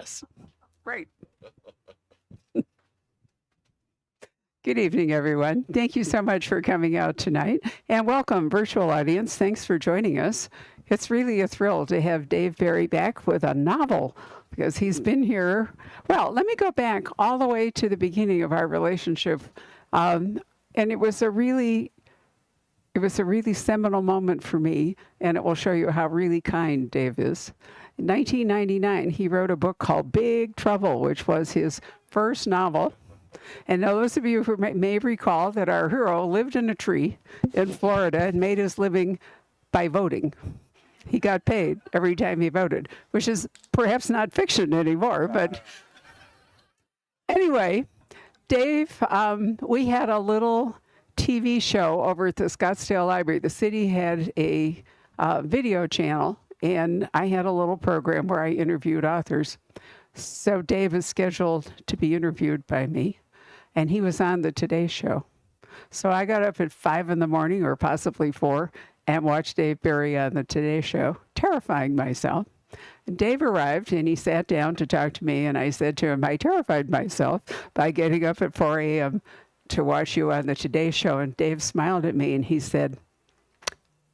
Yes. Right. Good evening, everyone. Thank you so much for coming out tonight. And welcome, virtual audience. Thanks for joining us. It's really a thrill to have Dave Barry back with a novel because he's been here. Well, let me go back all the way to the beginning of our relationship. And it was a really seminal moment for me, and it will show you how really kind Dave is. In 1999, he wrote a book called Big Trouble, which was his first novel. And those of you who may recall that our hero lived in a tree in Florida and made his living by voting. He got paid every time he voted, which is perhaps not fiction anymore. But anyway, Dave, we had a little TV show over at the Scottsdale Library. The city had a video channel, and I had a little program where I interviewed authors. So Dave is scheduled to be interviewed by me, and he was on the Today Show. So I got up at 5 in the morning, or possibly 4, and watched Dave Barry on the Today Show, terrifying myself. And Dave arrived, and he sat down to talk to me, and I said to him, I terrified myself by getting up at 4 a.m. to watch you on the Today Show. And Dave smiled at me, and he said,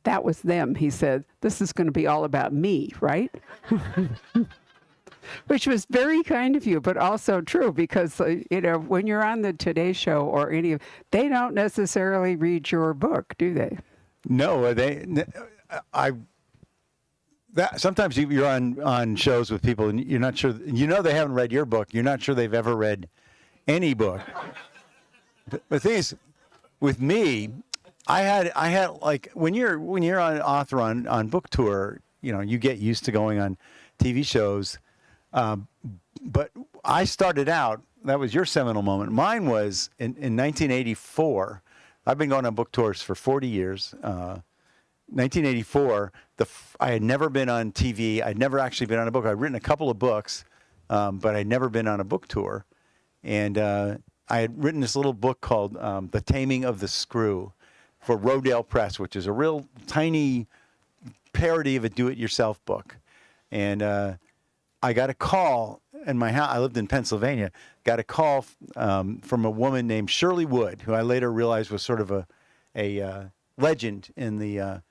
that was them. He said, this is going to be all about me, right? Which was very kind of you, but also true because, when you're on the Today Show or they don't necessarily read your book, do they? No, sometimes you're on shows with people and you're not sure, they haven't read your book. You're not sure they've ever read any book. The thing is, with me, I had like, when you're an author on book tour, you get used to going on TV shows. But I started out, that was your seminal moment. Mine was in 1984. I've been going on book tours for 40 years. 1984, I had never been on TV. I'd never actually been on a book. I'd written a couple of books, but I'd never been on a book tour. And I had written this little book called The Taming of the Screw for Rodale Press, which is a real tiny parody of a do-it-yourself book. And I got a call in my house. I lived in Pennsylvania. Got a call from a woman named Shirley Wood, who I later realized was sort of a legend in the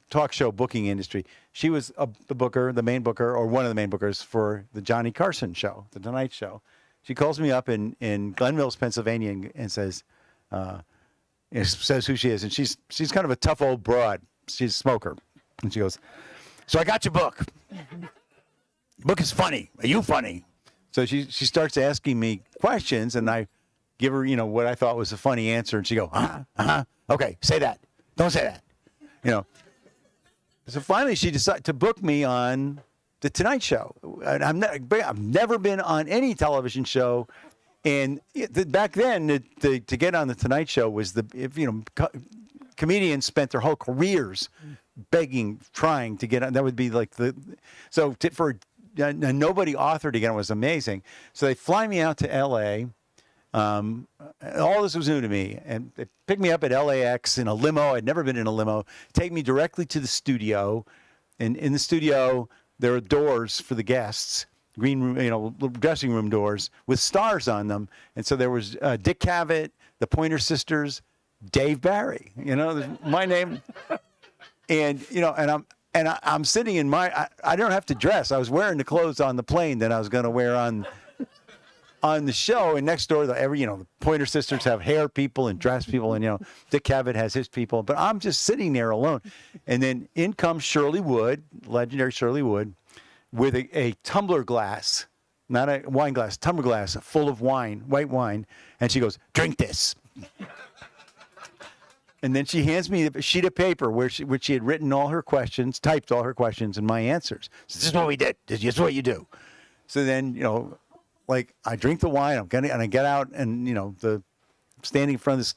talk show booking industry. She was the main booker, or one of the main bookers for the Johnny Carson show, the Tonight Show. She calls me up in Glen Mills, Pennsylvania, and says who she is, and she's kind of a tough old broad. She's a smoker, and she goes, "So I got your book. Book is funny. Are you funny?" So she starts asking me questions, and I give her, what I thought was a funny answer, and she go, okay, say that. Don't say that. So finally, she decided to book me on the Tonight Show. And I've never been on any television show, and back then, to get on the Tonight Show was comedians spent their whole careers begging, trying to get on. That would be like for a nobody author to get on was amazing. So they fly me out to L.A. All this was new to me, and they picked me up at LAX in a limo. I'd never been in a limo. Take me directly to the studio, and in the studio there are doors for the guests, green room, little dressing room doors with stars on them. And so there was Dick Cavett, the Pointer Sisters, Dave Barry. My name, and I'm sitting in I don't have to dress. I was wearing the clothes on the plane that I was going to wear on the show. And next door, the Pointer Sisters have hair people and dress people, and Dick Cavett has his people. But I'm just sitting there alone. And then in comes Shirley Wood, legendary Shirley Wood, with a tumbler glass, not a wine glass, tumbler glass full of wine, white wine, and she goes, "Drink this." And then she hands me a sheet of paper which she had written all her questions, typed all her questions and my answers. So this is what we did. This is what you do. So then, I drink the wine, and I get out, and standing in front of this,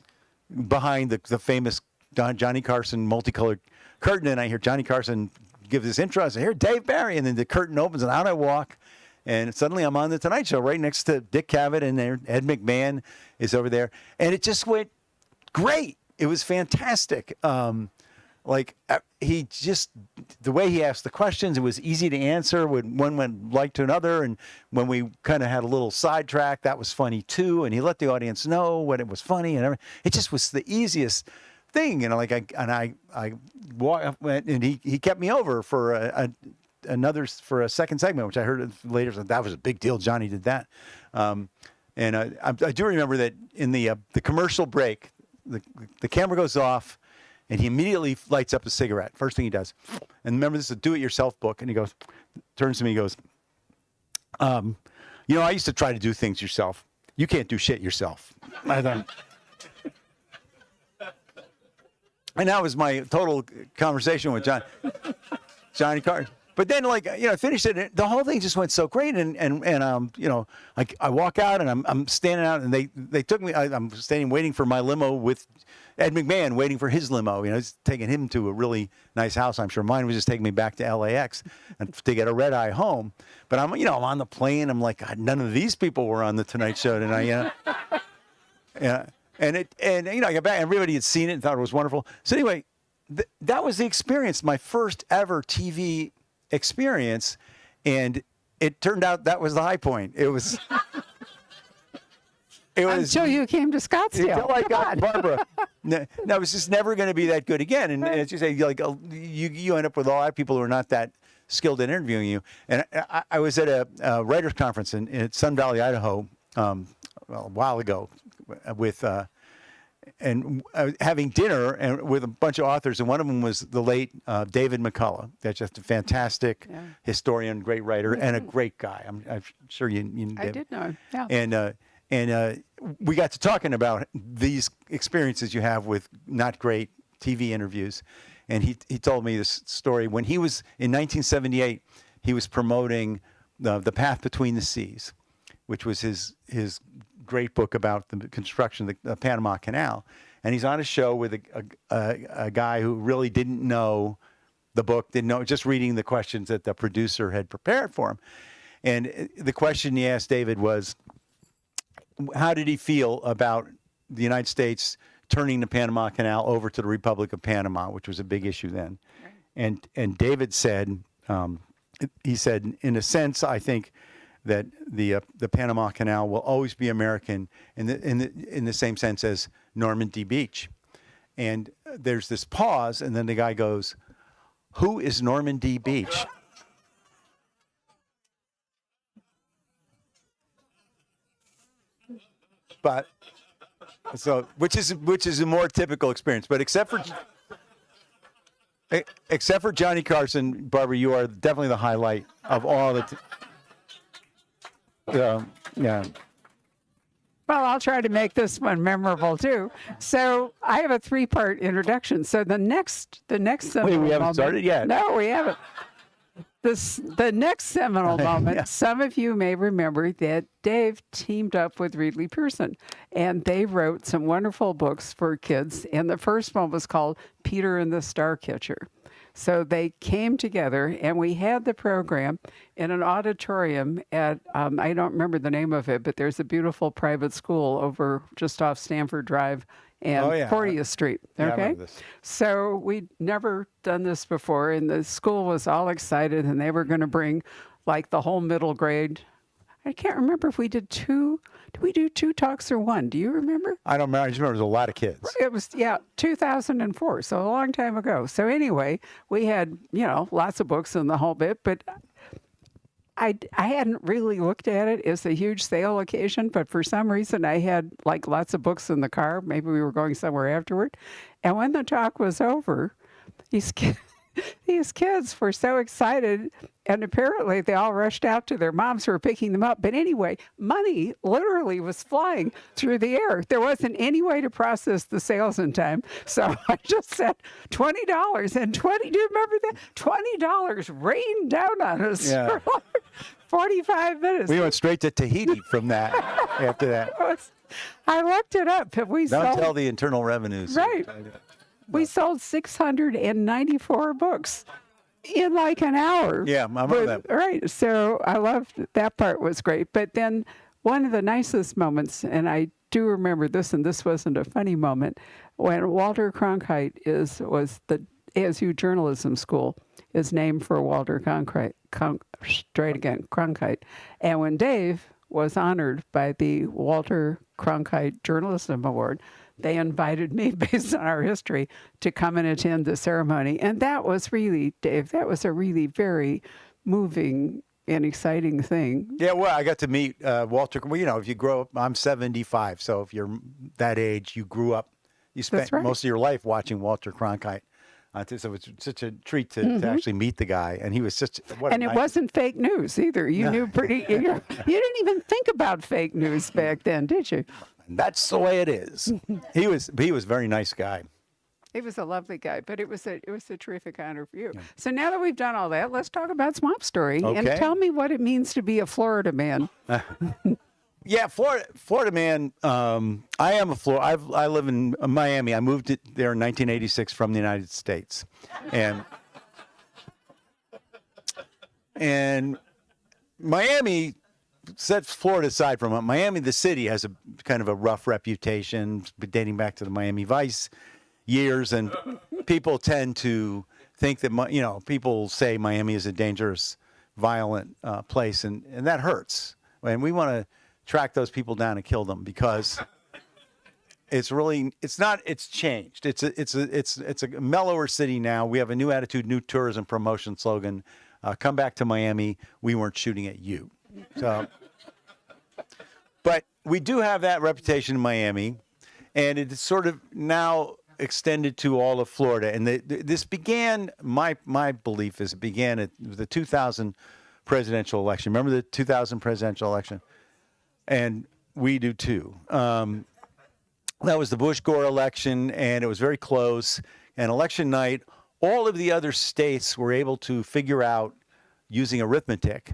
behind the famous Johnny Carson multicolored curtain, and I hear Johnny Carson give this intro. I say, "Here, Dave Barry," and then the curtain opens, and out I walk, and suddenly I'm on the Tonight Show right next to Dick Cavett, and there Ed McMahon is over there, and it just went great. It was fantastic. like he just, the way he asked the questions, it was easy to answer when one went like to another. And when we kind of had a little sidetrack, that was funny too. And he let the audience know when it was funny and everything. It just was the easiest thing, you know, like I went and he kept me over for a second segment, which I heard later. So that was a big deal. Johnny did that. And I do remember that in the commercial break, the camera goes off, and he immediately lights up a cigarette. First thing he does. And remember, this is a do-it-yourself book. And he goes, turns to me, he goes, you know, I used to try to do things yourself. You can't do shit yourself. I thought. And that was my total conversation with Johnny Carson. But then, like, you know, I finished it. And the whole thing just went so great. And you know, I walk out and I'm standing out, and they took me. I'm standing waiting for my limo with Ed McMahon, waiting for his limo. You know, it's taking him to a really nice house. I'm sure mine was just taking me back to LAX and to get a red eye home. But I'm on the plane. I'm like, God, none of these people were on the Tonight Show tonight. Yeah. And you know, I got back. Everybody had seen it and thought it was wonderful. So anyway, that was the experience. My first ever TV experience, and it turned out that was the high point. It was until you came to Scottsdale. Until I got Barbara. No, it was just never going to be that good again. And as you say, like you end up with a lot of people who are not that skilled in interviewing you. And I was at a writers conference in Sun Valley, Idaho, a while ago, with having dinner and with a bunch of authors, and one of them was the late David McCullough. That's just a fantastic historian, great writer, and a great guy. I'm sure you knew I David. did know him. Yeah. And we got to talking about these experiences you have with not great TV interviews. And he told me this story. When he was in 1978, he was promoting The Path Between the Seas, which was his great book about the construction of the Panama Canal. And he's on a show with a guy who really didn't know the book, didn't know, just reading the questions that the producer had prepared for him. And the question he asked David was, how did he feel about the United States turning the Panama Canal over to the Republic of Panama, which was a big issue then? Right. And David said, he said, in a sense, I think that the Panama Canal will always be American in the same sense as Normandy Beach. And there's this pause, and then the guy goes, "Who is Normandy Beach?" But so, which is a more typical experience. But except for Johnny Carson, Barbara, you are definitely the highlight of all the. Yeah. Well, I'll try to make this one memorable too. So I have a 3-part introduction. So the next seminal we haven't moment, started yet. No, we haven't. The next seminal moment, Yeah. some of you may remember that Dave teamed up with Ridley Pearson, and they wrote some wonderful books for kids. And the first one was called Peter and the Starcatcher. So they came together, and we had the program in an auditorium at, I don't remember the name of it, but there's a beautiful private school over just off Stanford Drive and 40th Street. Yeah, I Okay. remember this. So we'd never done this before, and the school was all excited, and they were going to bring like the whole middle grade. I can't remember if we did two. Did we do 2 talks or 1? Do you remember? I don't remember. I just remember there was a lot of kids. It was, 2004, so a long time ago. So anyway, we had, lots of books and the whole bit, but I hadn't really looked at it as a huge sale occasion, but for some reason I had like lots of books in the car. Maybe we were going somewhere afterward. And when the talk was over, these kids were so excited, and apparently they all rushed out to their moms who were picking them up. But anyway, money literally was flying through the air. There wasn't any way to process the sales in time. So I just said $20 and do you remember that? $20 rained down on us for like 45 minutes. We went straight to Tahiti from that after that. I looked it up. Don't tell the Internal Revenues. Right. We sold 694 books in like an hour. Yeah, I remember that. Right. So I loved that part was great. But then one of the nicest moments, and I do remember this, and this wasn't a funny moment, when Walter Cronkite was the ASU Journalism School is named for Walter Cronkite. And when Dave was honored by the Walter Cronkite Journalism Award, they invited me, based on our history, to come and attend the ceremony. And that was really, Dave, that was a really very moving and exciting thing. Yeah, well, I got to meet Walter. Well, you know, if you grow up, I'm 75, so if you're that age, you grew up, you spent right. most of your life watching Walter Cronkite. So it's such a treat to actually meet the guy, and he was such. And it wasn't fake news either. You knew pretty. You didn't even think about fake news back then, did you? And that's the way it is. He was a very nice guy. He was a lovely guy, but it was a terrific honor for you. So now that we've done all that, let's talk about Swamp Story and tell me what it means to be a Florida man. Yeah, Florida man. I am a Florida. I live in Miami. I moved there in 1986 from the United States, and Miami. Set Florida aside from it, Miami, the city, has a kind of a rough reputation dating back to the Miami Vice years, and people tend to think that people say Miami is a dangerous, violent place, and that hurts. And we want to track those people down and kill them because it's changed. It's a mellower city now. We have a new attitude, new tourism promotion slogan. Come back to Miami. We weren't shooting at you. So, but we do have that reputation in Miami, and it's sort of now extended to all of Florida. And this began. My belief is it began at the 2000 presidential election. Remember the 2000 presidential election? And we do too. That was the Bush-Gore election, and it was very close. And election night, all of the other states were able to figure out, using arithmetic,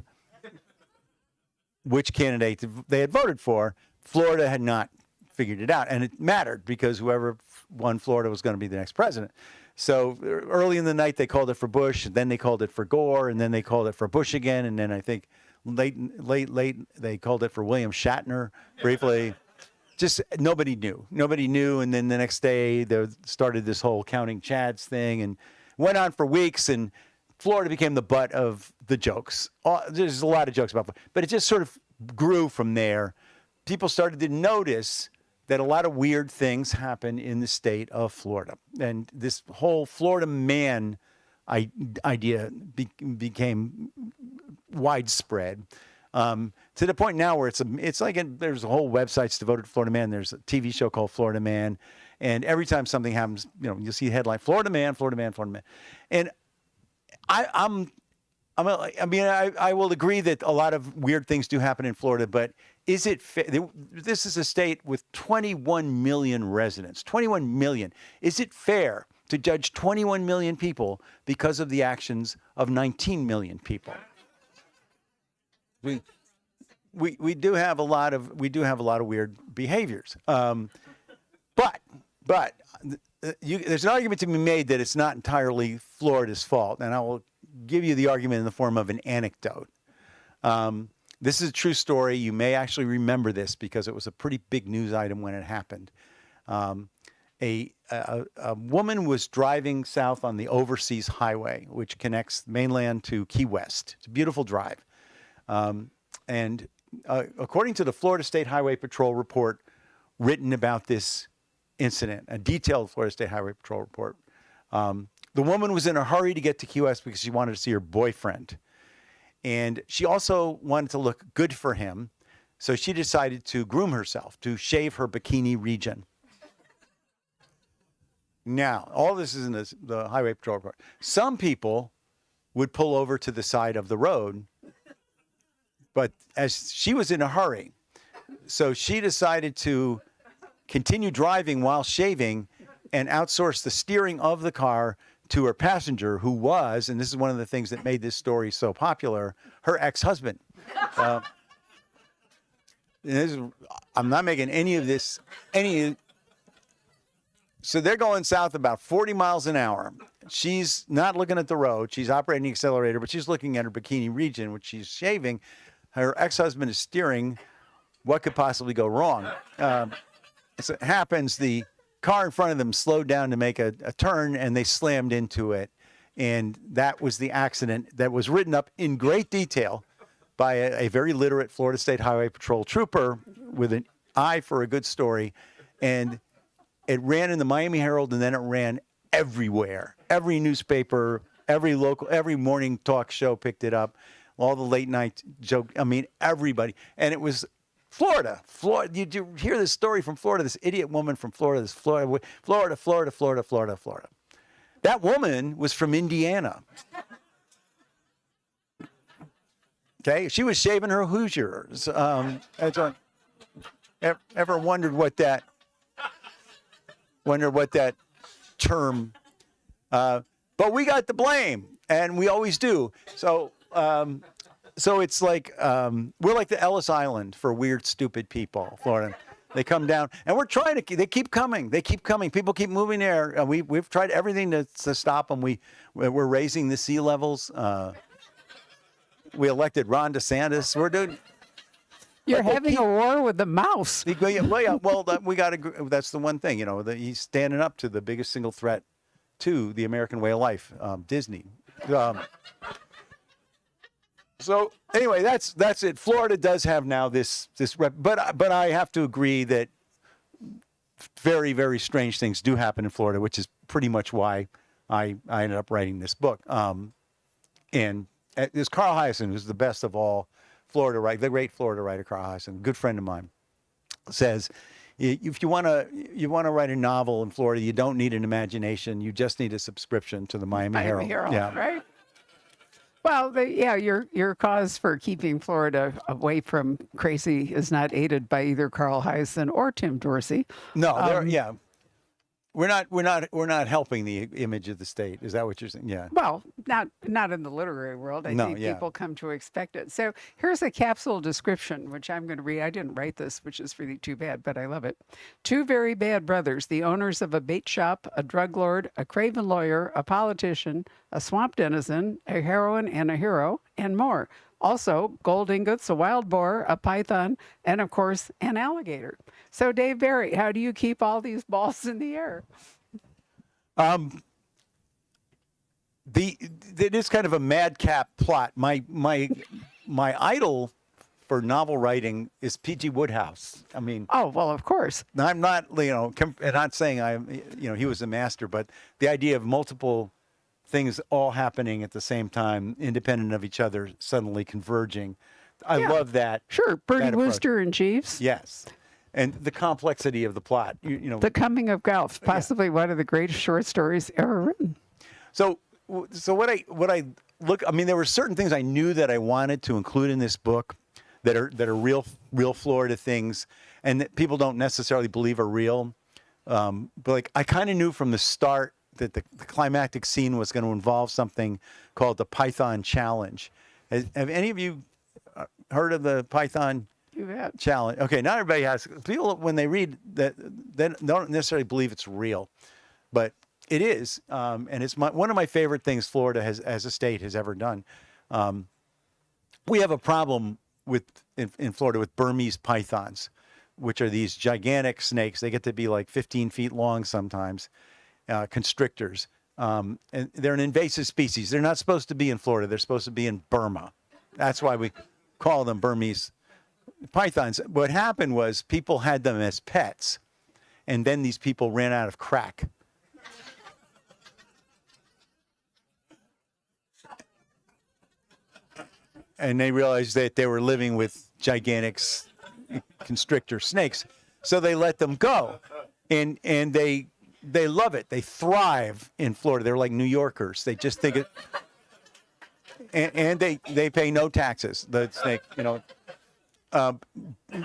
which candidate they had voted for. Florida had not figured it out, and it mattered because whoever won Florida was going to be the next president. So early in the night, they called it for Bush, and then they called it for Gore, and then they called it for Bush again, and then I think late, they called it for William Shatner briefly. Just nobody knew, and then the next day they started this whole counting Chads thing, and went on for weeks, and Florida became the butt of the jokes. There's a lot of jokes about Florida, but it just sort of grew from there. People started to notice that a lot of weird things happen in the state of Florida. And this whole Florida man idea became widespread to the point now where it's like there's a whole websites devoted to Florida Man. There's a TV show called Florida Man. And every time something happens, you'll see a headline, Florida Man, Florida Man, Florida Man. And I will agree that a lot of weird things do happen in Florida, but is it fair? This is a state with 21 million residents. 21 million. Is it fair to judge 21 million people because of the actions of 19 million people? We do have a lot of weird behaviors. But there's an argument to be made that it's not entirely Florida's fault, and I will give you the argument in the form of an anecdote. This is a true story. You may actually remember this because it was a pretty big news item when it happened. A woman was driving south on the Overseas Highway, which connects mainland to Key West. It's a beautiful drive. And according to the Florida State Highway Patrol report written about this incident, a detailed Florida State Highway Patrol report, the woman was in a hurry to get to Key West because she wanted to see her boyfriend. And she also wanted to look good for him. So she decided to groom herself, to shave her bikini region. Now, all this is in the Highway Patrol report. Some people would pull over to the side of the road, but as she was in a hurry, so she decided to continue driving while shaving and outsource the steering of the car to her passenger, who was, and this is one of the things that made this story so popular, her ex-husband. I'm not making any of this, so they're going south about 40 miles an hour. She's not looking at the road. She's operating the accelerator, but she's looking at her bikini region, which she's shaving. Her ex-husband is steering. What could possibly go wrong? As it happens, the car in front of them slowed down to make a turn, and they slammed into it. And that was the accident that was written up in great detail by a very literate Florida State Highway Patrol trooper with an eye for a good story. And it ran in the Miami Herald, and then it ran everywhere. Every newspaper, every morning talk show picked it up. All the late night joke. I mean, everybody. And it was Florida. You hear this story from Florida, this idiot woman from Florida, Florida. That woman was from Indiana. Okay, she was shaving her Hoosiers. Ever wondered what that term? But we got the blame, and we always do. So it's like we're like the Ellis Island for weird, stupid people, Florida. They come down, and we're trying to. They keep coming. People keep moving there. We've tried everything to stop them. We're raising the sea levels. We elected Ron DeSantis. We're doing. You're having a war with the mouse. Well, we got to. That's the one thing, he's standing up to the biggest single threat to the American way of life, Disney. So anyway, that's it. Florida does have now this but I have to agree that very, very strange things do happen in Florida, which is pretty much why I ended up writing this book. And this Carl Hyacin, who's the best of all Florida writer, the great Florida writer Carl Hyacin, good friend of mine, says if you want to write a novel in Florida, you don't need an imagination. You just need a subscription to the Miami Herald. Yeah. Right. Well, your cause for keeping Florida away from crazy is not aided by either Carl Hyacin or Tim Dorsey. No, we're not helping the image of the state. Is that what you're saying? Yeah. Well, not in the literary world. I think people come to expect it. So here's a capsule description, which I'm going to read. I didn't write this, which is really too bad, but I love it. Two very bad brothers, the owners of a bait shop, a drug lord, a craven lawyer, a politician, a swamp denizen, a heroine and a hero, and more. Also, gold ingots, a wild boar, a python, and of course, an alligator. So, Dave Barry, how do you keep all these balls in the air? It is kind of a madcap plot. My idol for novel writing is P.G. Wodehouse. I mean, oh well, of course. I'm not, not saying he was a master, but the idea of multiple things all happening at the same time, independent of each other, suddenly converging. I love that. Sure, Bertie Wooster and Jeeves. Yes, and the complexity of the plot. The Coming of Golf, possibly one of the greatest short stories ever written. So what I look. I mean, there were certain things I knew that I wanted to include in this book that are real Florida things, and that people don't necessarily believe are real. But I kind of knew from the start that the climactic scene was going to involve something called the Python Challenge. Have any of you heard of the Python Challenge? Okay, not everybody has. People, when they read that, they don't necessarily believe it's real, but it is, and it's one of my favorite things Florida as a state has ever done. We have a problem in Florida with Burmese pythons, which are these gigantic snakes. They get to be like 15 feet long sometimes. Constrictors. And they're an invasive species. They're not supposed to be in Florida. They're supposed to be in Burma. That's why we call them Burmese pythons. What happened was people had them as pets, and then these people ran out of crack. And they realized that they were living with gigantic constrictor snakes. So they let them go. And they love it. They thrive in Florida. They're like New Yorkers. They just think it, and they pay no taxes. The snake,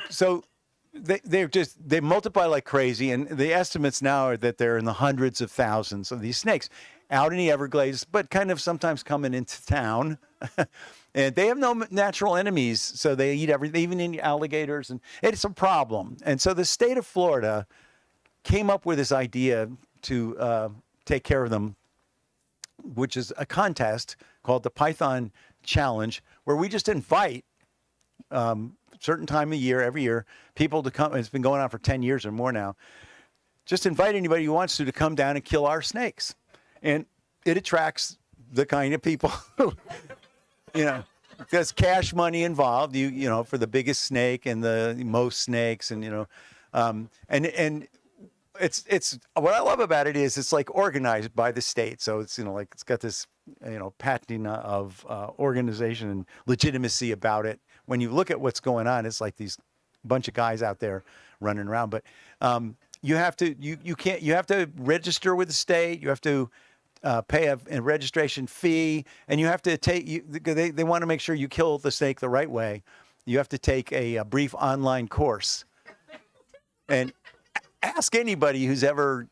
so they multiply like crazy. And the estimates now are that they're in the hundreds of thousands of these snakes out in the Everglades, but kind of sometimes coming into town. And they have no natural enemies, so they eat everything, even in alligators, and it's a problem. And so the state of Florida came up with this idea to take care of them, which is a contest called the Python Challenge, where we just invite certain time of year, every year, people to come. It's been going on for 10 years or more now, just invite anybody who wants to come down and kill our snakes. And it attracts the kind of people, there's cash money involved, for the biggest snake and the most snakes and, and it's what I love about it is it's like organized by the state. So it's, like it's got this, patina of organization and legitimacy about it. When you look at what's going on, it's like these bunch of guys out there running around, but you have to register with the state. You have to pay a registration fee, and you have to they want to make sure you kill the snake the right way. You have to take a brief online course, and ask anybody who's ever,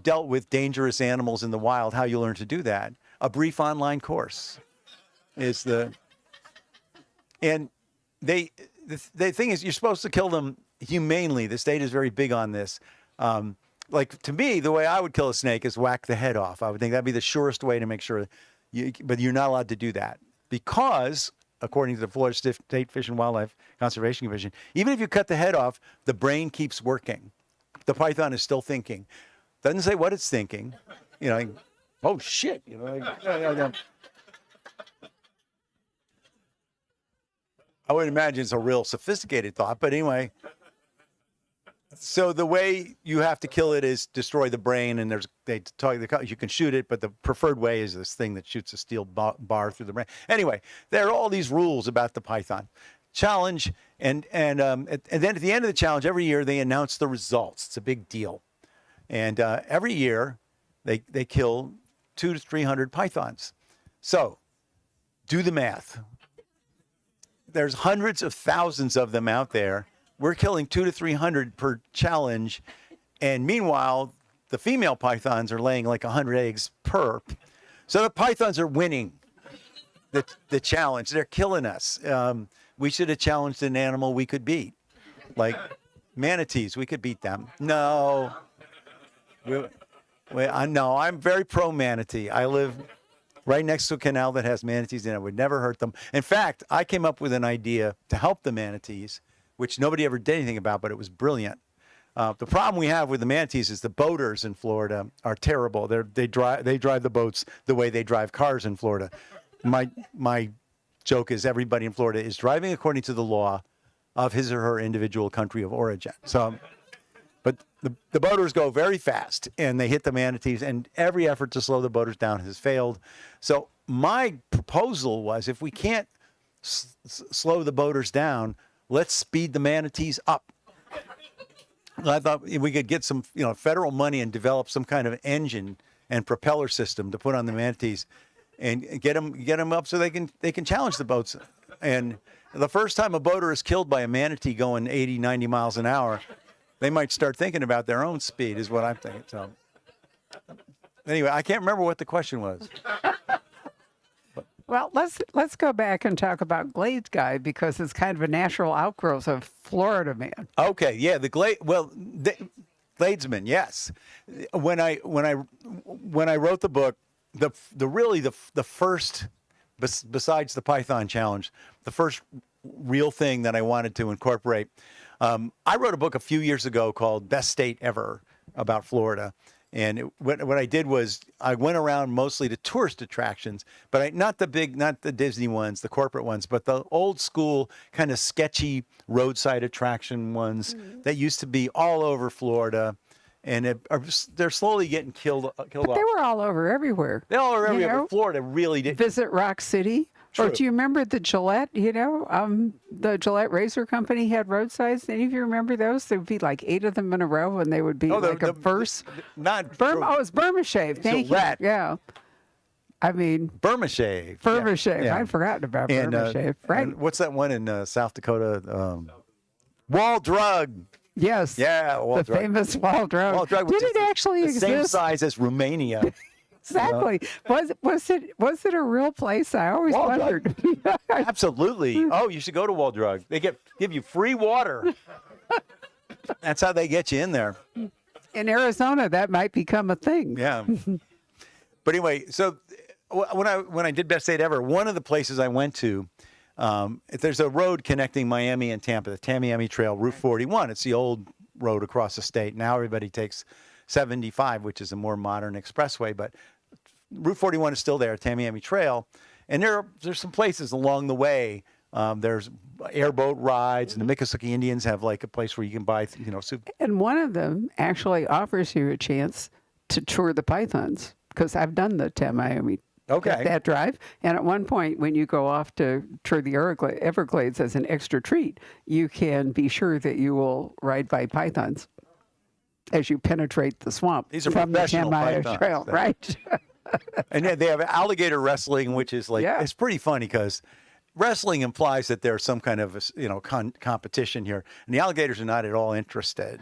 dealt with dangerous animals in the wild how you learn to do that. A brief online course is and the thing is, you're supposed to kill them humanely. The state is very big on this. Like, to me, the way I would kill a snake is whack the head off. I would think that'd be the surest way to make sure but you're not allowed to do that because, according to the Florida State Fish and Wildlife Conservation Commission, even if you cut the head off, the brain keeps working. The python is still thinking. Doesn't say what it's thinking. Like, oh shit. I would imagine it's a real sophisticated thought, but anyway. So the way you have to kill it is destroy the brain, and you can shoot it, but the preferred way is this thing that shoots a steel bar through the brain. Anyway, there are all these rules about the python challenge, and then at the end of the challenge, every year they announce the results. It's a big deal, and every year they kill 200 to 300 pythons. So do the math. There's hundreds of thousands of them out there. We're killing 200 to 300 per challenge, and meanwhile, the female pythons are laying like 100 eggs per. So the pythons are winning the challenge. They're killing us. We should have challenged an animal we could beat, like manatees. We could beat them. No, I'm very pro manatee. I live right next to a canal that has manatees in it. I would never hurt them. In fact, I came up with an idea to help the manatees, which nobody ever did anything about, but it was brilliant. The problem we have with the manatees is the boaters in Florida are terrible. They drive the boats the way they drive cars in Florida. My joke is everybody in Florida is driving according to the law of his or her individual country of origin. So, but the boaters go very fast, and they hit the manatees, and every effort to slow the boaters down has failed. So my proposal was, if we can't slow the boaters down, let's speed the manatees up. I thought we could get some, federal money and develop some kind of engine and propeller system to put on the manatees, and get them up so they can challenge the boats. And the first time a boater is killed by a manatee going 80, 90 miles an hour, they might start thinking about their own speed, is what I'm thinking. So anyway, I can't remember what the question was. Well, let's go back and talk about Glades Guy, because it's kind of a natural outgrowth of Florida Man. Okay, yeah, Gladesman, yes. When I wrote the book, the first, besides the Python Challenge, the first real thing that I wanted to incorporate, I wrote a book a few years ago called Best State Ever about Florida. And what I did was I went around mostly to tourist attractions, but not the Disney ones, the corporate ones, but the old school kind of sketchy roadside attraction ones that used to be all over Florida. And they're slowly getting killed off. They were all over everywhere. They all over everywhere. But Florida really did. Visit Rock City. True. Or do you remember the Gillette? The Gillette Razor Company had roadsides. Any of you remember those? There would be like 8 of them in a row, and they would be like a verse. Oh, it's Burma Shave. Thank Gillette. You. Yeah. I mean, Burma Shave. Burma Shave. Yeah. I'd forgotten about Burma Shave. Right. And what's that one in South Dakota? Wall Drug. Yes. Yeah, the famous Wall Drug. Wall Drug, Did it actually exist? Same size as Romania. Exactly. Was it a real place? I always wondered. Absolutely. Oh, you should go to Wall Drug. They give you free water. That's how they get you in there. In Arizona, that might become a thing. Yeah. But anyway, so when I did Best State Ever, one of the places I went to, there's a road connecting Miami and Tampa, the Tamiami Trail, Route 41. It's the old road across the state. Now everybody takes 75, which is a more modern expressway, but Route 41 is still there, Tamiami Trail, and there's some places along the way. There's airboat rides, and the Miccosukee Indians have like a place where you can buy, soup. And one of them actually offers you a chance to tour the pythons, because I've done the Tamiami that drive. And at one point, when you go off to tour the Everglades as an extra treat, you can be sure that you will ride by pythons as you penetrate the swamp. These are from the professional Tamiami pythons, Trail, right? And then they have alligator wrestling, which is like, it's pretty funny because wrestling implies that there's some kind of, competition here. And the alligators are not at all interested.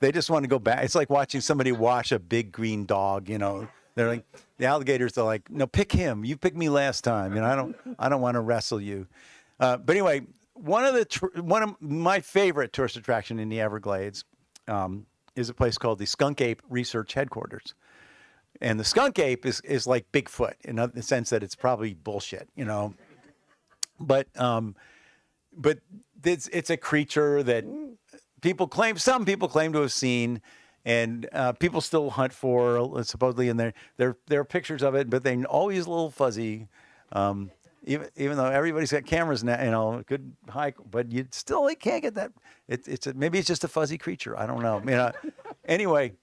They just want to go back. It's like watching somebody wash a big green dog, They're like, the alligators are like, no, pick him. You picked me last time. I don't want to wrestle you. But anyway, one of my favorite tourist attraction in the Everglades is a place called the Skunk Ape Research Headquarters. And the skunk ape is like Bigfoot in the sense that it's probably bullshit, But it's a creature that some people claim to have seen, and people still hunt for supposedly. And there are pictures of it, but they're always a little fuzzy. Even though everybody's got cameras now, good hike, but you still can't get that. Maybe it's just a fuzzy creature. I don't know. Anyway.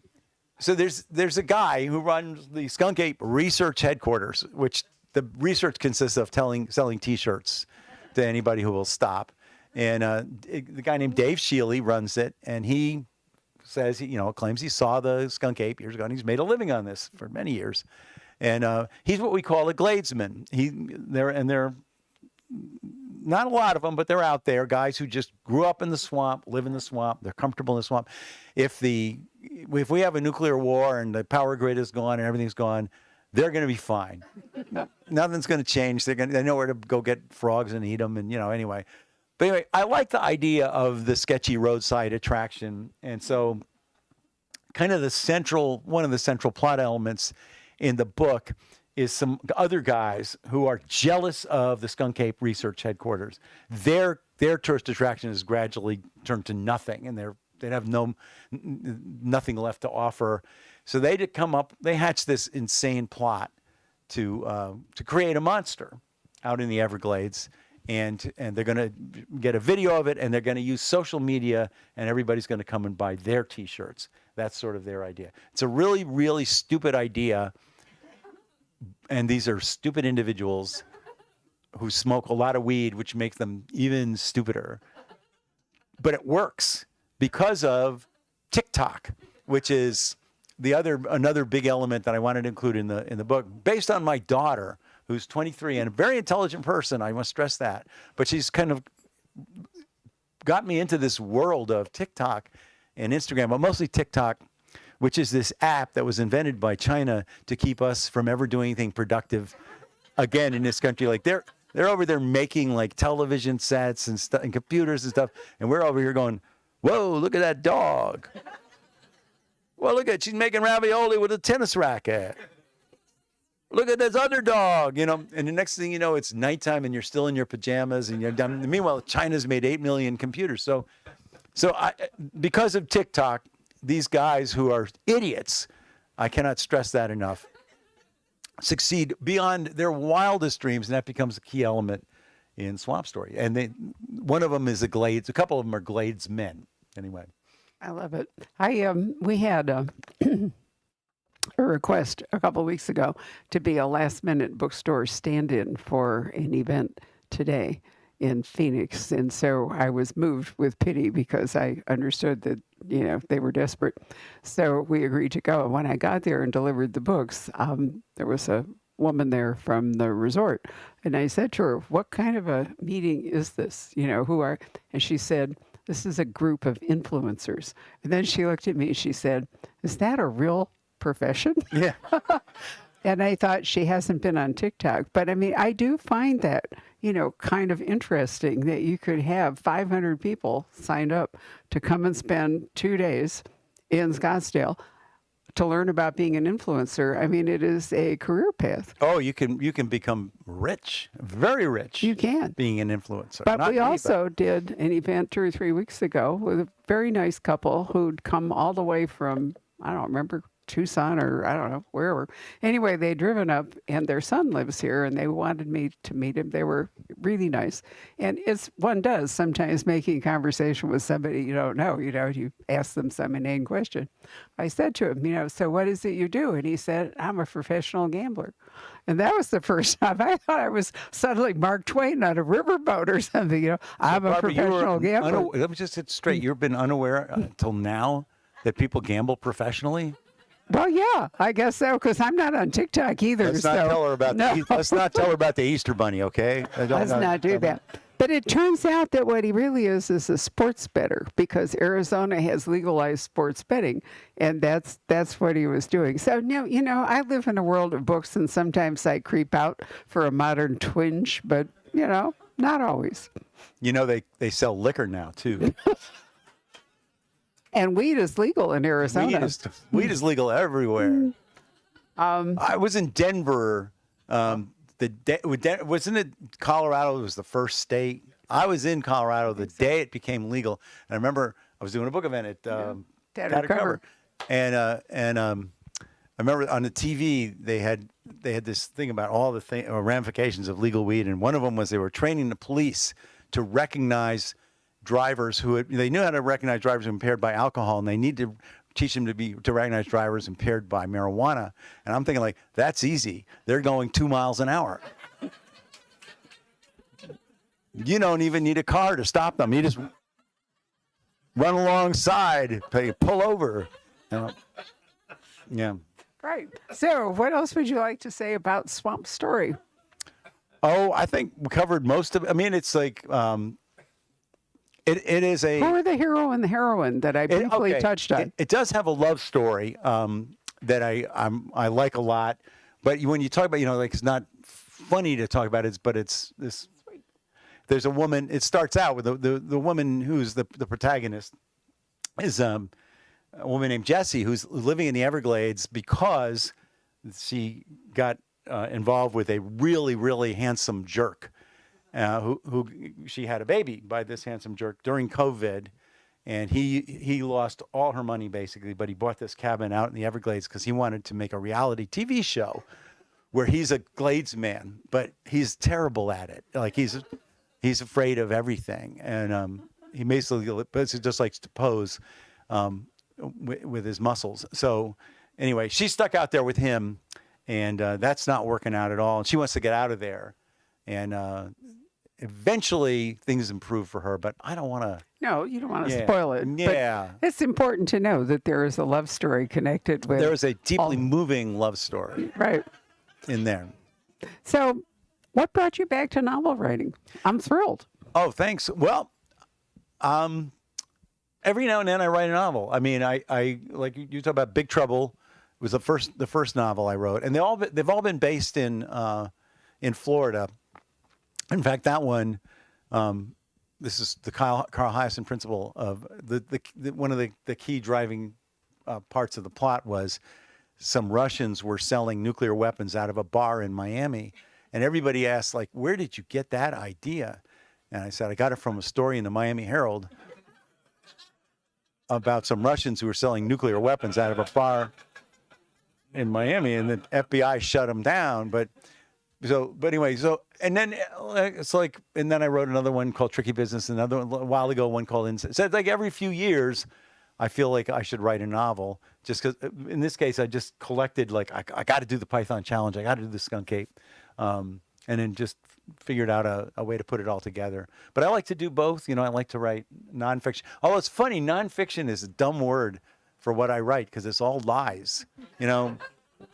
So there's a guy who runs the Skunk Ape Research Headquarters, which the research consists of selling T-shirts to anybody who will stop. And the guy named Dave Shealy runs it, and he says claims he saw the skunk ape years ago, and he's made a living on this for many years. And he's what we call a Gladesman. They're not a lot of them, but they're out there. Guys who just grew up in the swamp, live in the swamp. They're comfortable in the swamp. If we have a nuclear war and the power grid is gone and everything's gone, they're going to be fine. Nothing's going to change. They know where to go get frogs and eat them. And anyway. But anyway, I like the idea of the sketchy roadside attraction, and so kind of one of the central plot elements in the book is some other guys who are jealous of the Skunk Ape Research Headquarters. Their tourist attraction has gradually turned to nothing, and they have nothing left to offer. So they hatched this insane plot to create a monster out in the Everglades, and they're going to get a video of it, and they're going to use social media, and everybody's going to come and buy their T-shirts. That's sort of their idea. It's a really, really stupid idea. And these are stupid individuals who smoke a lot of weed, which makes them even stupider. But it works because of TikTok, which is another big element that I wanted to include in the book, based on my daughter, who's 23 and a very intelligent person. I must stress that. But she's kind of got me into this world of TikTok and Instagram, but mostly TikTok, which is this app that was invented by China to keep us from ever doing anything productive again in this country. Like they're over there making like television sets and stuff and computers and stuff, and we're over here going, "Whoa, look at that dog! Well, look at she's making ravioli with a tennis racket. Look at this other dog, And the next thing you know, it's nighttime and you're still in your pajamas and you're done. Meanwhile, China's made 8 million computers. So because of TikTok, these guys who are idiots, I cannot stress that enough, succeed beyond their wildest dreams, and that becomes a key element in Swamp Story. And one of them is a couple of them are Glades men. Anyway. I love it. We had a request a couple of weeks ago to be a last-minute bookstore stand-in for an event today in Phoenix. And so I was moved with pity because I understood that, they were desperate. So we agreed to go. And when I got there and delivered the books, there was a woman there from the resort. And I said to her, "What kind of a meeting is this? Who are?" And she said, "This is a group of influencers." And then she looked at me and she said, "Is that a real profession?" Yeah. And I thought, she hasn't been on TikTok. But I do find that, kind of interesting that you could have 500 people signed up to come and spend 2 days in Scottsdale to learn about being an influencer. I mean, it is a career path. Oh, you can become rich, very rich. You can. Being an influencer. But Not we me, also did an event 2 or 3 weeks ago with a very nice couple who'd come all the way from, I don't remember, Tucson or I don't know, wherever. Anyway, they'd driven up and their son lives here and they wanted me to meet him. They were really nice. And it's one does sometimes making conversation with somebody you don't know, you ask them some inane question. I said to him, so what is it you do? And he said, I'm a professional gambler. And that was the first time I thought I was suddenly Mark Twain on a riverboat or something, I'm a Barbara, professional gambler. let me just hit straight. You've been unaware until now that people gamble professionally? Well, yeah, I guess so, because I'm not on TikTok either. Let's not tell her about let's not tell her about the Easter Bunny, okay? Let's not do that. But it turns out that what he really is a sports bettor, because Arizona has legalized sports betting, and that's what he was doing. So now, I live in a world of books, and sometimes I creep out for a modern twinge, but not always. They sell liquor now too. And weed is legal in Arizona. Weed is legal everywhere. I was in Denver. Wasn't it Colorado was the first state? I was in Colorado the day it became legal. And I remember I was doing a book event at Tattercover. And I remember on the TV they had this thing about all the ramifications of legal weed, and one of them was they were training the police to recognize drivers they knew how to recognize drivers impaired by alcohol, and they need to teach them to recognize drivers impaired by marijuana. And I'm thinking, like, that's easy. They're going 2 miles an hour. You don't even need a car to stop them. You just run alongside, pull over. Yeah. Right. So what else would you like to say about Swamp Story? Oh, I think we covered most of it. I mean, it's like it is a. Who are the hero and the heroine that I briefly touched on? It does have a love story that I like a lot, but when you talk about it's not funny to talk about it, but it's this. There's a woman. It starts out with the woman who's the protagonist is a woman named Jessie who's living in the Everglades because she got involved with a really, really handsome jerk. Who she had a baby by this handsome jerk during COVID, and he lost all her money basically, but he bought this cabin out in the Everglades because he wanted to make a reality TV show where he's a Glades man, but he's terrible at it. Like he's afraid of everything, and he basically just likes to pose with his muscles. So anyway, she's stuck out there with him, and that's not working out at all, and she wants to get out of there, and eventually things improve for her, but I don't want to. No, you don't want to spoil it. Yeah. But it's important to know that there is a love story connected with. There is a deeply moving love story. Right. In there. So what brought you back to novel writing? I'm thrilled. Oh, thanks. Well, every now and then I write a novel. I mean, I like you talk about Big Trouble. It was the first novel I wrote, and they've all been based in Florida. In fact, that one, this is the Carl Hyacin principle of the one of the key driving parts of the plot was some Russians were selling nuclear weapons out of a bar in Miami, and everybody asked, like, where did you get that idea? And I said, I got it from a story in the Miami Herald about some Russians who were selling nuclear weapons out of a bar in Miami, and the FBI shut them down. But anyway, and then it's like, and then I wrote another one called Tricky Business, another one a while ago, one called Inside. So it's like every few years, I feel like I should write a novel, just because in this case, I just collected, like, I got to do the Python Challenge, I got to do the Skunk Ape, and then just figured out a way to put it all together. But I like to do both. I like to write nonfiction. Although it's funny, nonfiction is a dumb word for what I write because it's all lies.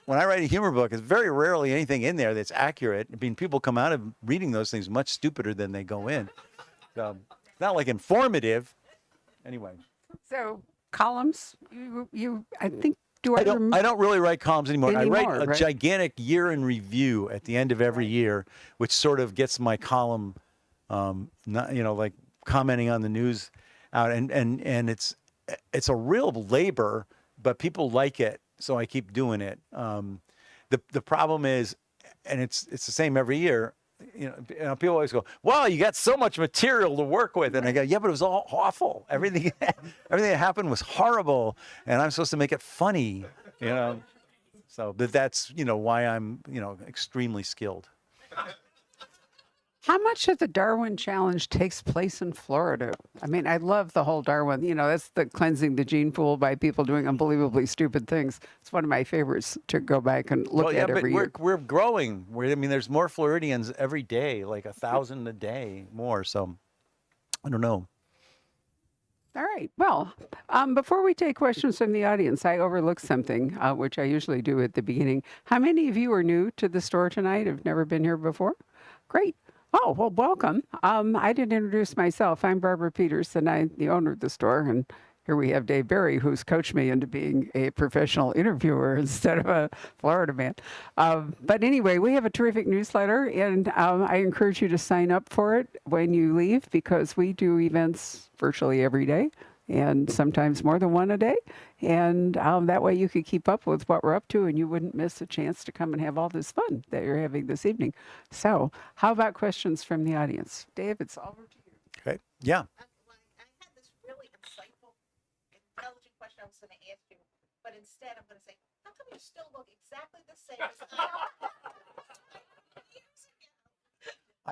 When I write a humor book, it's very rarely anything in there that's accurate. I mean, people come out of reading those things much stupider than they go in. So it's not like informative. Anyway. So columns, I think, I don't really write columns anymore. I write a right? gigantic year in review at the end of every year, which sort of gets my column, like commenting on the news out. And it's a real labor, but people like it. so I keep doing it. The problem is, and it's the same every year. People always go, "Well, you got so much material to work with," and I go, "Yeah, but it was all awful. Everything that happened was horrible, and I'm supposed to make it funny." So, but that's why I'm extremely skilled. How much of the Darwin Challenge takes place in Florida? I mean, I love the whole Darwin. That's the cleansing the gene pool by people doing unbelievably stupid things. It's one of my favorites to go back and look at every year. We're growing. There's more Floridians every day, like 1,000 a day more. So, I don't know. All right. Well, before we take questions from the audience, I overlooked something, which I usually do at the beginning. How many of you are new to the store tonight? Have never been here before? Great. Oh, well, welcome. I didn't introduce myself. I'm Barbara Peterson. I'm the owner of the store. And here we have Dave Barry, who's coached me into being a professional interviewer instead of a Florida man. But anyway, we have a terrific newsletter, and I encourage you to sign up for it when you leave, because we do events virtually every day, and sometimes more than one a day. And that way you could keep up with what we're up to, and you wouldn't miss a chance to come and have all this fun that you're having this evening. So how about questions from the audience? Dave, it's over to you. Okay. Yeah. I had this really insightful, intelligent question I was going to ask you, but instead I'm going to say, how come you still look exactly the same as years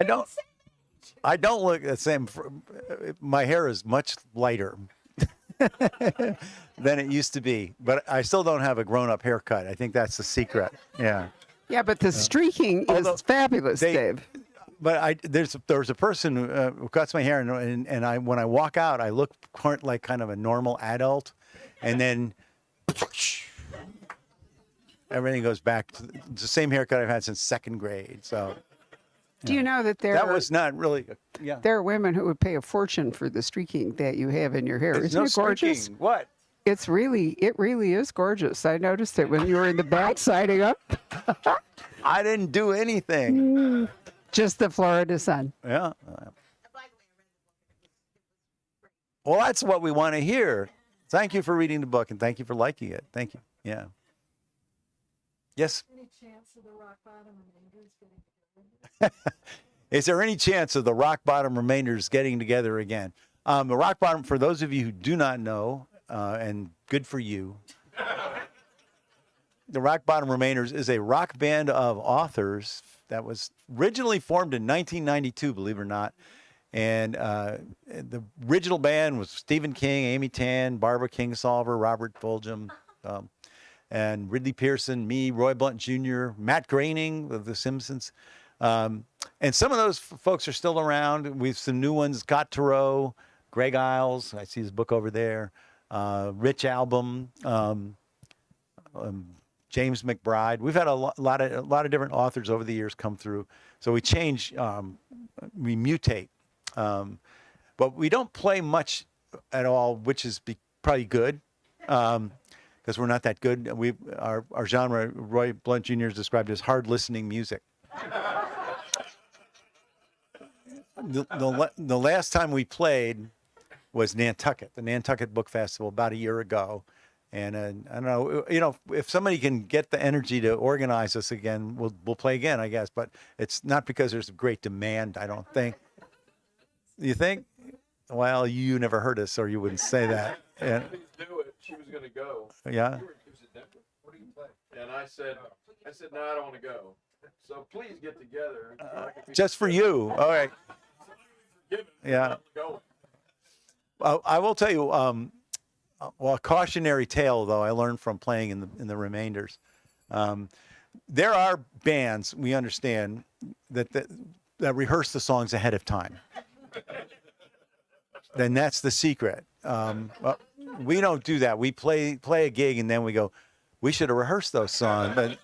ago? I don't look the same. My hair is much lighter than it used to be, but I still don't have a grown-up haircut. I think that's the secret. Yeah. Yeah, but the streaking is fabulous, Dave. But there's a person who cuts my hair, and I when I walk out, I look like kind of a normal adult, and then everything goes back to the same haircut I've had since second grade. So. Do you know that that was not really? Yeah. There are women who would pay a fortune for the streaking that you have in your hair. Isn't it gorgeous? Streaking. What? It really is gorgeous. I noticed it when you were in the back siding up. I didn't do anything. Just the Florida sun. Yeah. Well, that's what we want to hear. Thank you for reading the book, and thank you for liking it. Thank you. Yeah. Yes. Any chance of the rock bottom remainders getting together? Is there any chance of the rock bottom remainders getting together again? The rock bottom, for those of you who do not know, and good for you, the Rock Bottom Remainders is a rock band of authors that was originally formed in 1992, believe it or not. And the original band was Stephen King, Amy Tan, Barbara Kingsolver, Robert Fulghum, and Ridley Pearson, me, Roy Blunt Jr., Matt Groening of The Simpsons. And some of those folks are still around. We have some new ones, Scott Turow, Greg Iles, I see his book over there, Rich Album, James McBride. We've had a lot of different authors over the years come through. So we change, we mutate. But we don't play much at all, which is probably good, because we're not that good. Our genre, Roy Blunt Jr. is described as hard listening music. The last time we played was Nantucket, the Nantucket Book Festival, about a year ago. And I don't know, if somebody can get the energy to organize us again, we'll play again, I guess. But it's not because there's a great demand, I don't think. You think? Well, you never heard us, or you wouldn't say that. And, Please do it. She was going to go. yeah. What do you play? And I said, no, I don't want to go. So please get together. Just for you. All right. Yeah. I will tell you, a cautionary tale, though, I learned from playing in the Remainders. There are bands, we understand, that rehearse the songs ahead of time. Then that's the secret. We don't do that. We play a gig, and then we go, we should have rehearsed those songs, but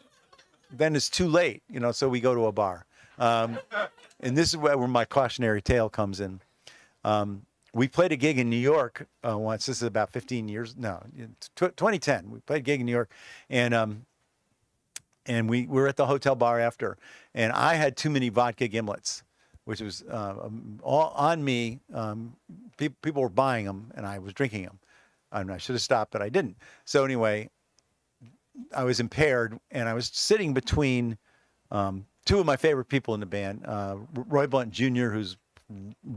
then it's too late, so we go to a bar. And this is where my cautionary tale comes in. We played a gig in New York once. This is about 15 years. No, 2010. We played a gig in New York, and we were at the hotel bar after, and I had too many vodka gimlets, which was all on me. People were buying them, and I was drinking them. And I should have stopped, but I didn't. So anyway, I was impaired, and I was sitting between two of my favorite people in the band, Roy Blunt Jr., who's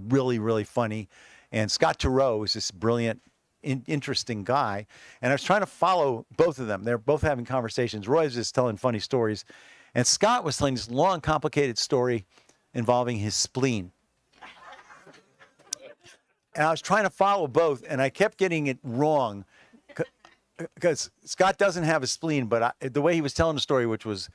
really, really funny, and Scott Turow, who's this brilliant, interesting guy. And I was trying to follow both of them. They're both having conversations. Roy's just telling funny stories, and Scott was telling this long, complicated story involving his spleen. And I was trying to follow both, and I kept getting it wrong because Scott doesn't have a spleen, but the way he was telling the story, which was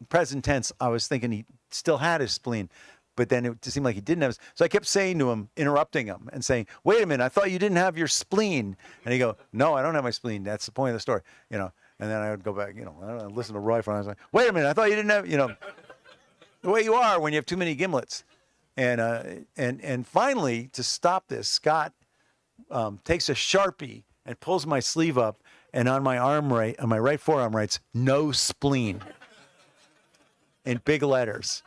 present tense, I was thinking he still had his spleen, but then it seemed like he didn't have his. So I kept saying to him, interrupting him and saying, wait a minute, I thought you didn't have your spleen. And he'd go, no, I don't have my spleen. That's the point of the story, you know. And then I would go back, you know, I don't know, listen to Roy. I was like, wait a minute, I thought you didn't have, you know, the way you are when you have too many gimlets. And finally, to stop this, Scott takes a Sharpie and pulls my sleeve up, and on my right forearm writes, no spleen, in big letters,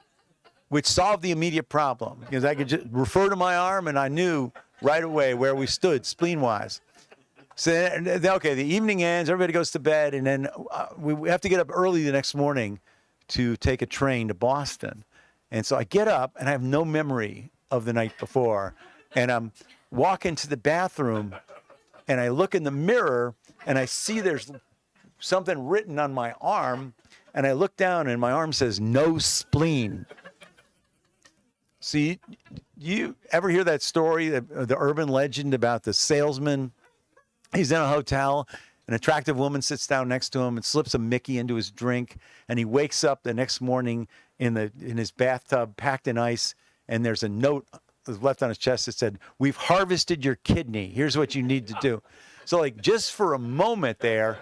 which solved the immediate problem because I could just refer to my arm and I knew right away where we stood spleen-wise. So then, okay, the evening ends, everybody goes to bed, and then we have to get up early the next morning to take a train to Boston. And so I get up and I have no memory of the night before, and I'm walking to the bathroom and I look in the mirror and I see there's something written on my arm, and I look down and my arm says, no spleen. See, you ever hear that story, the urban legend about the salesman? He's in a hotel, an attractive woman sits down next to him and slips a Mickey into his drink, and he wakes up the next morning in his bathtub packed in ice, and there's a note left on his chest that said, we've harvested your kidney. Here's what you need to do. So like just for a moment there,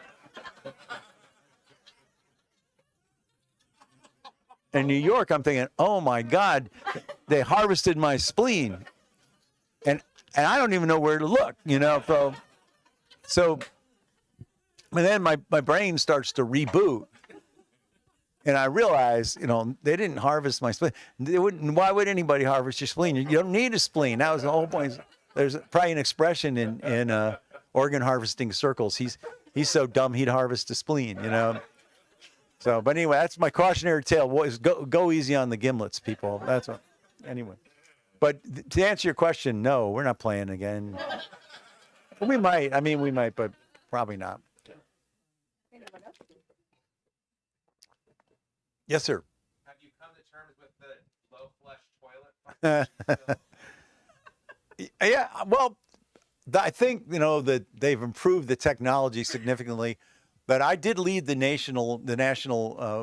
in New York, I'm thinking, oh my God, they harvested my spleen. And I don't even know where to look, you know. So and then my brain starts to reboot. And I realize, you know, they didn't harvest my spleen. Why would anybody harvest your spleen? You don't need a spleen. That was the whole point. There's probably an expression in organ harvesting circles. He's so dumb he'd harvest a spleen, you know. So, but anyway, that's my cautionary tale. Go easy on the gimlets, people. That's what. Anyway, but to answer your question, no, we're not playing again. We might. I mean, we might, but probably not. Yes, sir. Have you come to terms with the low flush toilet? Yeah, well, I think, you know, that they've improved the technology significantly. But I did lead the national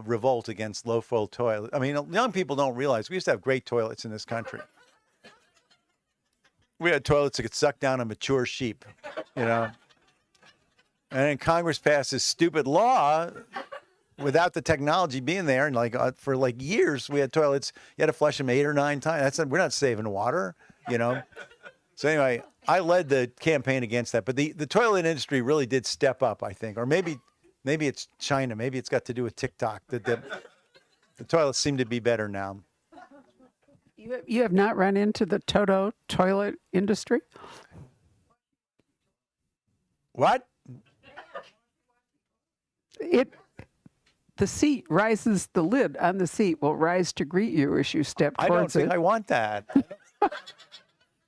revolt against low flow toilet. I mean, young people don't realize we used to have great toilets in this country. We had toilets that could suck down a mature sheep, you know. And then Congress passed this stupid law without the technology being there, and for years we had toilets. You had to flush them 8 or 9 times. We're not saving water, you know. So anyway, I led the campaign against that. But the toilet industry really did step up, I think, or maybe it's China. Maybe it's got to do with TikTok. The toilets seem to be better now. You have not run into the Toto Toilet industry? What? The seat rises, the lid on the seat will rise to greet you as you step I don't towards think it. I want that.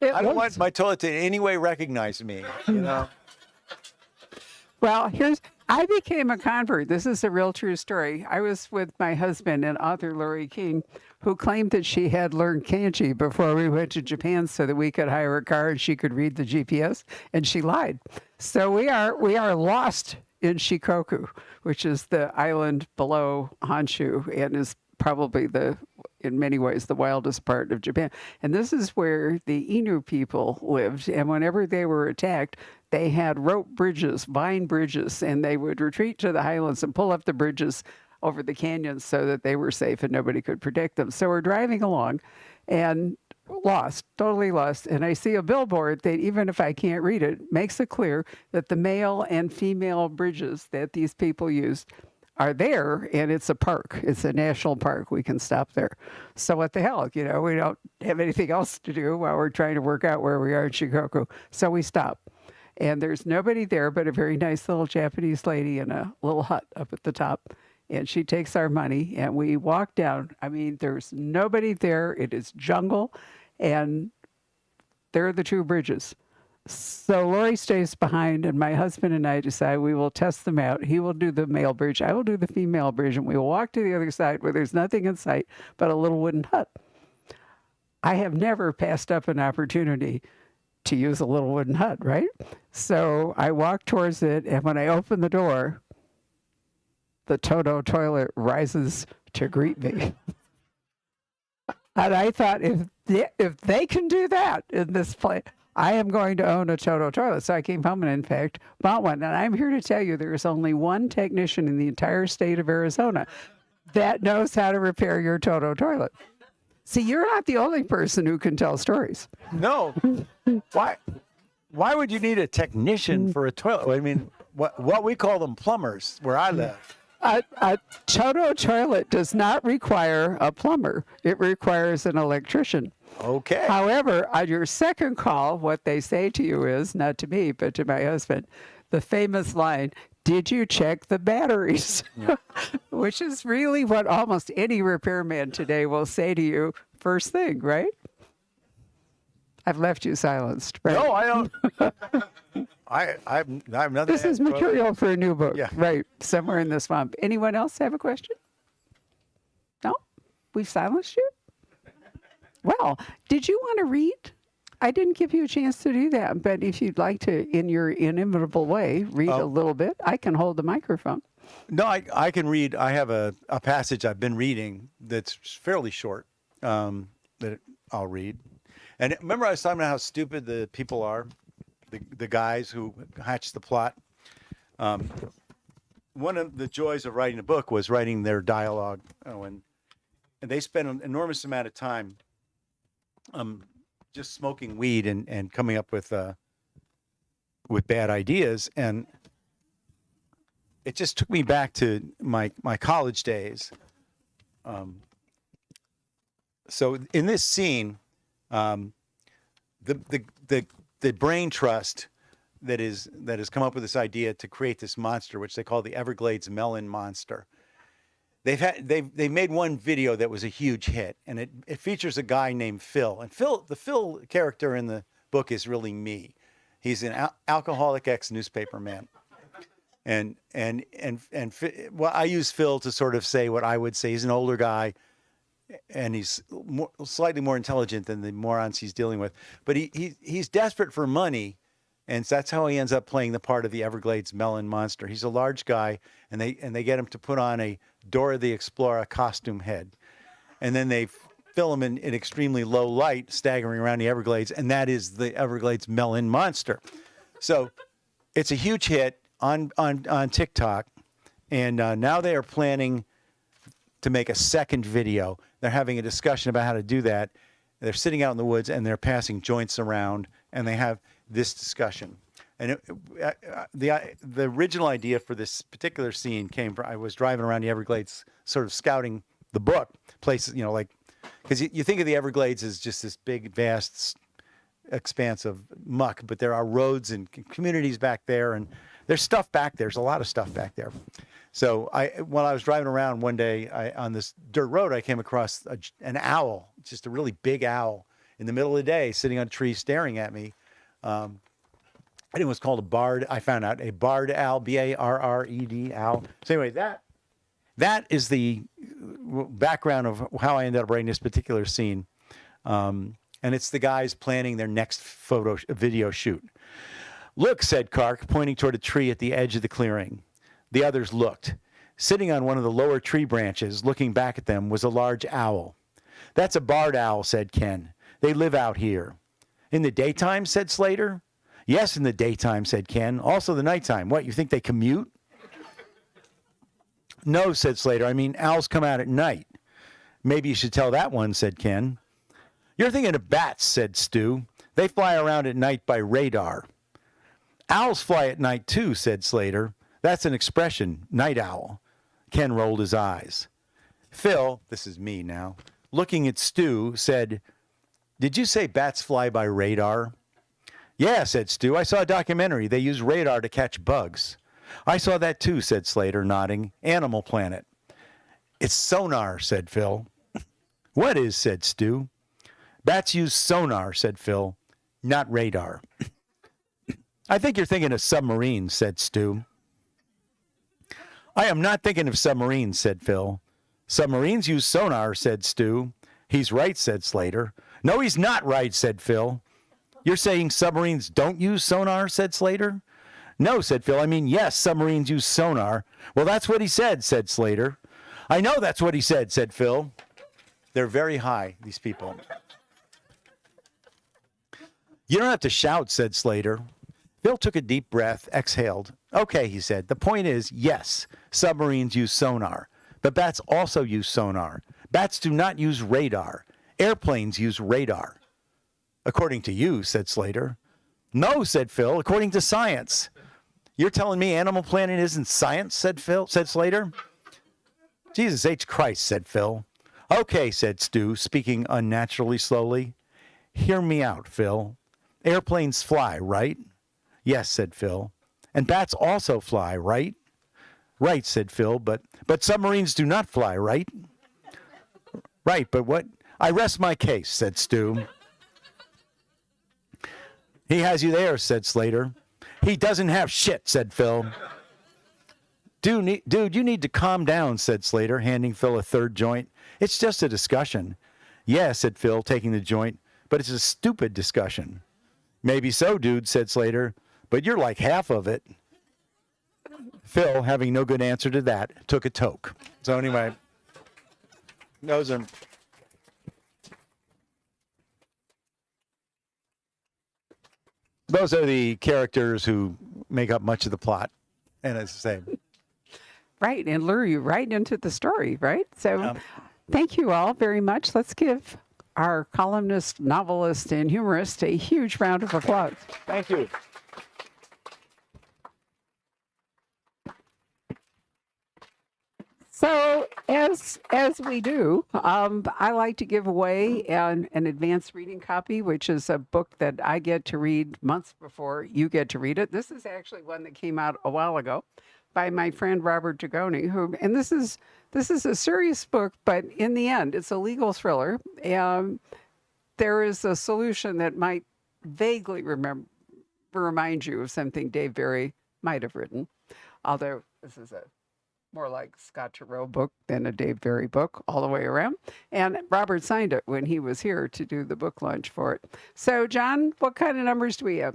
I don't want my toilet to in any way recognize me, you know. Well, I became a convert. This is a real true story. I was with my husband and author Lori King, who claimed that she had learned kanji before we went to Japan so that we could hire a car and she could read the GPS, and she lied. So we are lost in Shikoku, which is the island below Honshu and is probably in many ways, the wildest part of Japan. And this is where the Innu people lived. And whenever they were attacked, they had rope bridges, vine bridges, and they would retreat to the highlands and pull up the bridges over the canyons so that they were safe and nobody could protect them. So we're driving along and totally lost. And I see a billboard that, even if I can't read it, makes it clear that the male and female bridges that these people used are there, and it's a park. It's a national park. We can stop there. So what the hell? You know, we don't have anything else to do while we're trying to work out where we are in Shikoku. So we stop. And there's nobody there but a very nice little Japanese lady in a little hut up at the top. And she takes our money and we walk down. I mean, there's nobody there. It is jungle. And there are the two bridges. So Lori stays behind, and my husband and I decide we will test them out. He will do the male bridge. I will do the female bridge, and we will walk to the other side where there's nothing in sight but a little wooden hut. I have never passed up an opportunity to use a little wooden hut, right? So I walk towards it, and when I open the door, the Toto Toilet rises to greet me. And I thought, if they can do that in this place, I am going to own a Toto Toilet. So I came home and, in fact, bought one. And I'm here to tell you there is only one technician in the entire state of Arizona that knows how to repair your Toto Toilet. See, you're not the only person who can tell stories. No. Why would you need a technician for a toilet? I mean, what we call them plumbers where I live. A Toto Toilet does not require a plumber. It requires an electrician. Okay. However, on your second call, what they say to you is, not to me, but to my husband, the famous line, "Did you check the batteries?" Yeah. Which is really what almost any repairman today will say to you first thing, right? I've left you silenced, right? No, I don't. I'm nothing. This is material for a new book, Yeah. right? Somewhere in the swamp. Anyone else have a question? No? We've silenced you? Well, did you want to read? I didn't give you a chance to do that, but if you'd like to, in your inimitable way, read a little bit, I can hold the microphone. No, I can read. I have a passage I've been reading that's fairly short that I'll read. And remember I was talking about how stupid the people are, the guys who hatched the plot. One of the joys of writing a book was writing their dialogue. And they spent an enormous amount of time just smoking weed and coming up with bad ideas. And it just took me back to my college days. So in this scene, the brain trust that has come up with this idea to create this monster, which they call the Everglades Melon monster. They've made one video that was a huge hit, and it features a guy named Phil. And the Phil character in the book is really me. He's an alcoholic ex-newspaper man. And well, I use Phil to sort of say what I would say. He's an older guy, and he's slightly more intelligent than the morons he's dealing with. But he's desperate for money, and so that's how he ends up playing the part of the Everglades Melon monster. He's a large guy, and they get him to put on a Dora the Explorer costume head, and then they film him in extremely low light, staggering around the Everglades, and that is the Everglades Melon monster. So it's a huge hit on TikTok, and now they are planning to make a second video. They're having a discussion about how to do that. They're sitting out in the woods and they're passing joints around, and they have this discussion. And the original idea for this particular scene came from, I was driving around the Everglades, sort of scouting the book places, because you think of the Everglades as just this big, vast expanse of muck, but there are roads and communities back there, and there's stuff back there. There's a lot of stuff back there. So while I was driving around one day on this dirt road, I came across an owl, just a really big owl in the middle of the day, sitting on a tree staring at me. I think it was called a barred. I found out a barred owl, B-A-R-R-E-D owl. So anyway, that is the background of how I ended up writing this particular scene. And it's the guys planning their next video shoot. "Look," said Kark, pointing toward a tree at the edge of the clearing. The others looked. Sitting on one of the lower tree branches, looking back at them, was a large owl. "That's a barred owl," said Ken. "They live out here." "In the daytime?" said Slater. "Yes, in the daytime," said Ken. "Also the nighttime. What, you think they commute?" "No," said Slater. "I mean, owls come out at night." "Maybe you should tell that one," said Ken. "You're thinking of bats," said Stu. "They fly around at night by radar." "Owls fly at night too," said Slater. "That's an expression, night owl." Ken rolled his eyes. Phil, this is me now, looking at Stu, said, "Did you say bats fly by radar?" Yeah, said Stu. I saw a documentary. They use radar to catch bugs. I saw that too, said Slater, nodding. Animal Planet. It's sonar, said Phil. What is, said Stu. Bats use sonar, said Phil, not radar. I think you're thinking of submarines, said Stu. I am not thinking of submarines, said Phil. Submarines use sonar, said Stu. He's right, said Slater. No, he's not right, said Phil. You're saying submarines don't use sonar, said Slater. No, said Phil. I mean, yes, submarines use sonar. Well, that's what he said, said Slater. I know that's what he said Phil. They're very high, these people. You don't have to shout, said Slater. Phil took a deep breath, exhaled. Okay, he said. The point is, yes, submarines use sonar, but bats also use sonar. Bats do not use radar. Airplanes use radar. According to you, said Slater. No, said Phil, according to science. You're telling me Animal Planet isn't science, said Slater. Jesus H. Christ, said Phil. Okay, said Stu, speaking unnaturally slowly. Hear me out, Phil. Airplanes fly, right? Yes, said Phil. And bats also fly, right? Right, said Phil, but submarines do not fly, right? Right, but what? I rest my case, said Stu. He has you there, said Slater. He doesn't have shit, said Phil. Dude, you need to calm down, said Slater, handing Phil a third joint. It's just a discussion. Yeah, said Phil, taking the joint, but it's a stupid discussion. Maybe so, dude, said Slater, but you're like half of it. Phil, having no good answer to that, took a toke. So anyway, those are the characters who make up much of the plot. And it's the same. Right, and lure you right into the story, right? So thank you all very much. Let's give our columnist, novelist, and humorist a huge round of applause. Thank you. So as we do, I like to give away an advanced reading copy, which is a book that I get to read months before you get to read it. This is actually one that came out a while ago by my friend Robert Dragoni, and this is a serious book, but in the end, it's a legal thriller. There is a solution that might vaguely remind you of something Dave Barry might have written, although this is a more like Scott Turow book than a Dave Barry book all the way around. And Robert signed it when he was here to do the book launch for it. So, John, what kind of numbers do we have?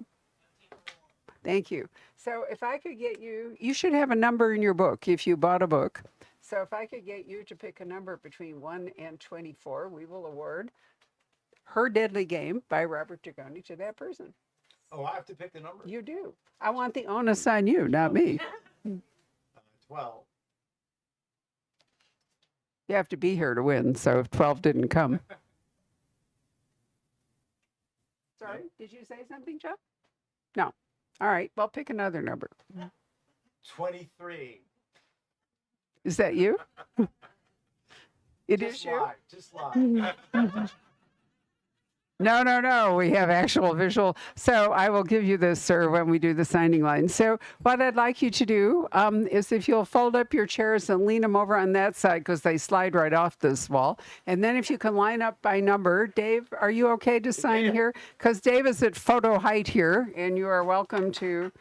Thank you. So if I could get you, you should have a number in your book if you bought a book. So if I could get you to pick a number between 1 and 24, we will award Her Deadly Game by Robert Dragoni to that person. Oh, I have to pick the number? You do. I want the onus on you, not me. 12. You have to be here to win, so if 12 didn't come. Sorry, did you say something, Chuck? No. All right, well, pick another number. 23. Is that you? It is you? Just lie. No. We have actual visual. So I will give you this, sir, when we do the signing line. So what I'd like you to do is if you'll fold up your chairs and lean them over on that side because they slide right off this wall. And then if you can line up by number. Dave, are you okay to sign here? Because Dave is at photo height here, and you are welcome to